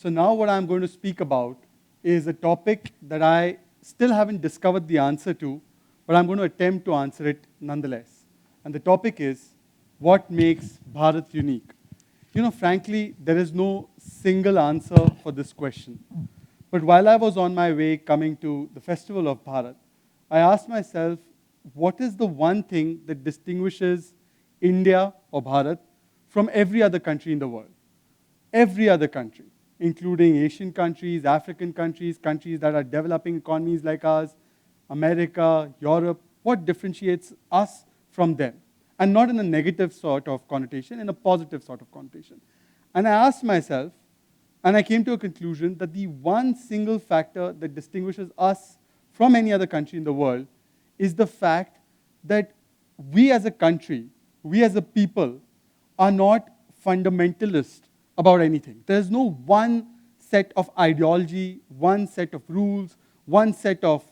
So now what I'm going to speak about is a topic that I still haven't discovered the answer to, but I'm going to attempt to answer it nonetheless. And the topic is, what makes Bharat unique? Frankly, there is no single answer for this question. But while I was on my way coming to the Festival of Bharat, I asked myself, what is the one thing that distinguishes India or Bharat from every other country in the world? Every other country, including Asian countries, African countries, countries that are developing economies like ours, America, Europe, what differentiates us from them? And not in a negative sort of connotation, in a positive sort of connotation. And I asked myself, and I came to a conclusion that the one single factor that distinguishes us from any other country in the world is the fact that we as a country, we as a people, are not fundamentalist about anything. There's no one set of ideology, one set of rules, one set of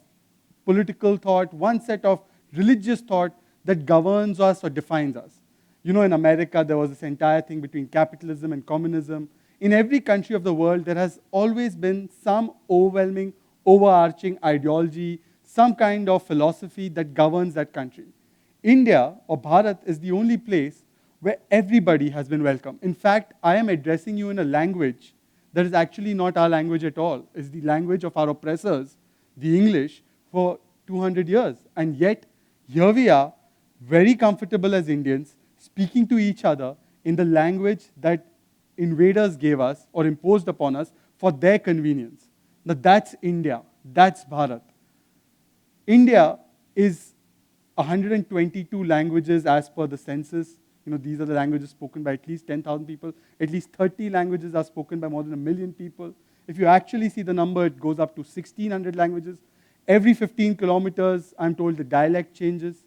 political thought, one set of religious thought that governs us or defines us. In America, there was this entire thing between capitalism and communism. In every country of the world, there has always been some overwhelming, overarching ideology, some kind of philosophy that governs that country. India, or Bharat, is the only place where everybody has been welcome. In fact, I am addressing you in a language that is actually not our language at all. It's the language of our oppressors, the English, for 200 years. And yet, here we are, very comfortable as Indians, speaking to each other in the language that invaders gave us or imposed upon us for their convenience. Now that's India, that's Bharat. India is 122 languages as per the census. These are the languages spoken by at least 10,000 people. At least 30 languages are spoken by more than 1 million people. If you actually see the number, it goes up to 1,600 languages. Every 15 kilometers, I'm told, the dialect changes.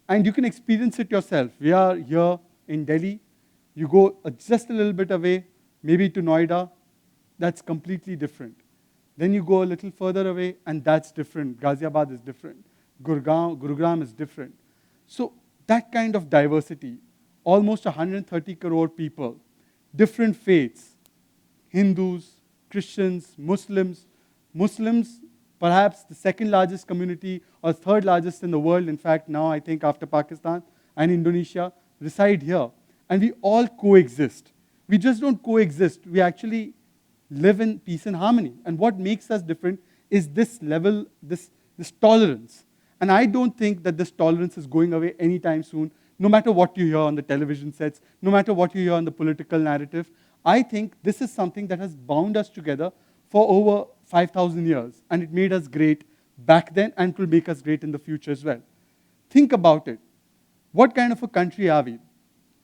And you can experience it yourself. We are here in Delhi. You go just a little bit away, maybe to Noida, that's completely different. Then you go a little further away, and that's different. Ghaziabad is different. Gurugram is different. So that kind of diversity, almost 130 crore people, different faiths, Hindus, Christians, Muslims. Muslims, perhaps the second largest community or third largest in the world, in fact, now I think after Pakistan and Indonesia, reside here. And we all coexist. We just don't coexist. We actually live in peace and harmony. And what makes us different is this level, this tolerance. And I don't think that this tolerance is going away anytime soon, no matter what you hear on the television sets, no matter what you hear on the political narrative. I think this is something that has bound us together for over 5,000 years. And it made us great back then and it will make us great in the future as well. Think about it. What kind of a country are we?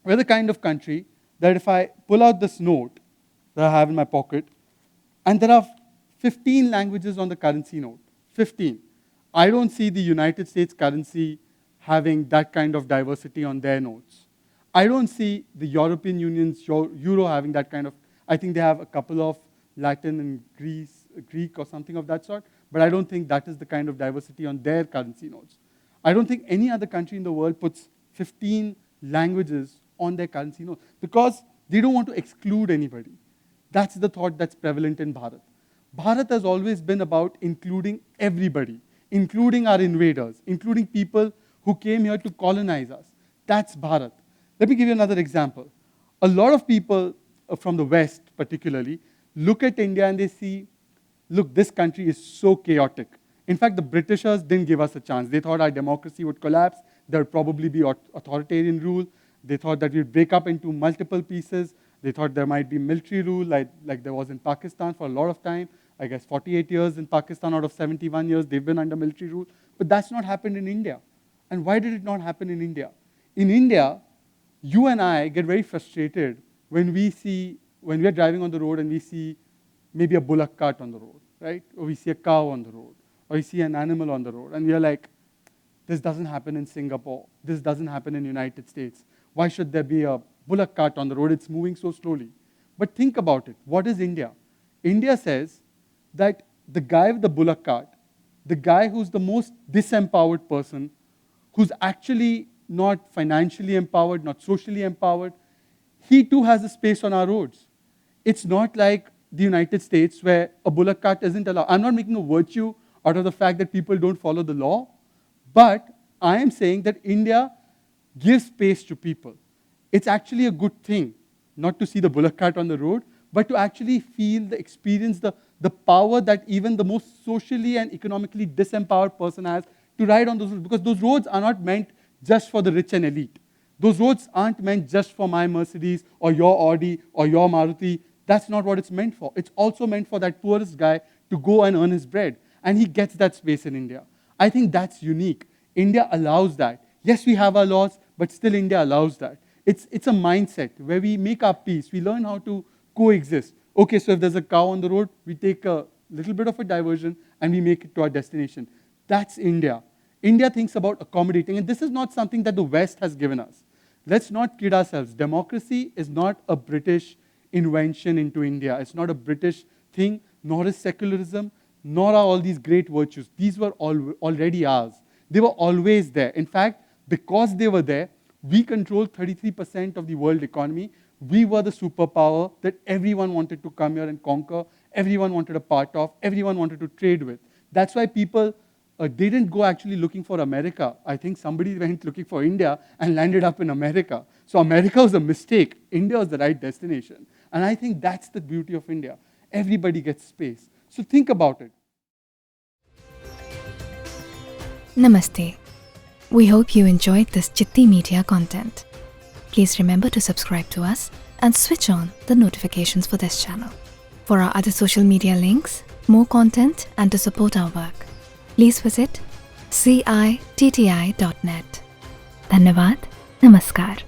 We're the kind of country that if I pull out this note that I have in my pocket, and there are 15 languages on the currency note, 15. I don't see the United States currency having that kind of diversity on their notes. I don't see the European Union's euro having that kind of, I think they have a couple of Latin and Greek or something of that sort, but I don't think that is the kind of diversity on their currency notes. I don't think any other country in the world puts 15 languages on their currency notes because they don't want to exclude anybody. That's the thought that's prevalent in Bharat. Bharat has always been about including everybody, including our invaders, including people who came here to colonize us. That's Bharat. Let me give you another example. A lot of people from the West, particularly, look at India and they see, look, this country is so chaotic. In fact, the Britishers didn't give us a chance. They thought our democracy would collapse. There would probably be authoritarian rule. They thought that we'd break up into multiple pieces. They thought there might be military rule like there was in Pakistan for a lot of time. I guess 48 years in Pakistan out of 71 years, they've been under military rule. But that's not happened in India. And why did it not happen in India? In India, you and I get very frustrated when we are driving on the road and we see maybe a bullock cart on the road, right? Or we see a cow on the road, or we see an animal on the road. And we are like, this doesn't happen in Singapore. This doesn't happen in the United States. Why should there be a bullock cart on the road? It's moving so slowly. But think about it. What is India? India says that the guy with the bullock cart, the guy who's the most disempowered person, who's actually not financially empowered, not socially empowered, he too has a space on our roads. It's not like the United States, where a bullock cart isn't allowed. I'm not making a virtue out of the fact that people don't follow the law, but I am saying that India gives space to people. It's actually a good thing not to see the bullock cart on the road, but to actually feel the experience, the power that even the most socially and economically disempowered person has to ride on those roads. Because those roads are not meant just for the rich and elite. Those roads aren't meant just for my Mercedes or your Audi or your Maruti. That's not what it's meant for. It's also meant for that poorest guy to go and earn his bread. And he gets that space in India. I think that's unique. India allows that. Yes, we have our laws, but still India allows that. It's a mindset where we make our peace. We learn how to coexist. Okay, so if there's a cow on the road, we take a little bit of a diversion and we make it to our destination. That's India. India thinks about accommodating, and this is not something that the West has given us. Let's not kid ourselves. Democracy is not a British invention into India. It's not a British thing, nor is secularism, nor are all these great virtues. These were already ours. They were always there. In fact, because they were there, we controlled 33% of the world economy. We were the superpower that everyone wanted to come here and conquer, everyone wanted a part of, everyone wanted to trade with. That's why people didn't go actually looking for America. I think somebody went looking for India and landed up in America. So America was a mistake. India was the right destination. And I think that's the beauty of India. Everybody gets space. So think about it. Namaste. We hope you enjoyed this Chitti Media content. Please remember to subscribe to us and switch on the notifications for this channel. For our other social media links, more content, and to support our work, please visit citti.net. Dhanyavad. Namaskar.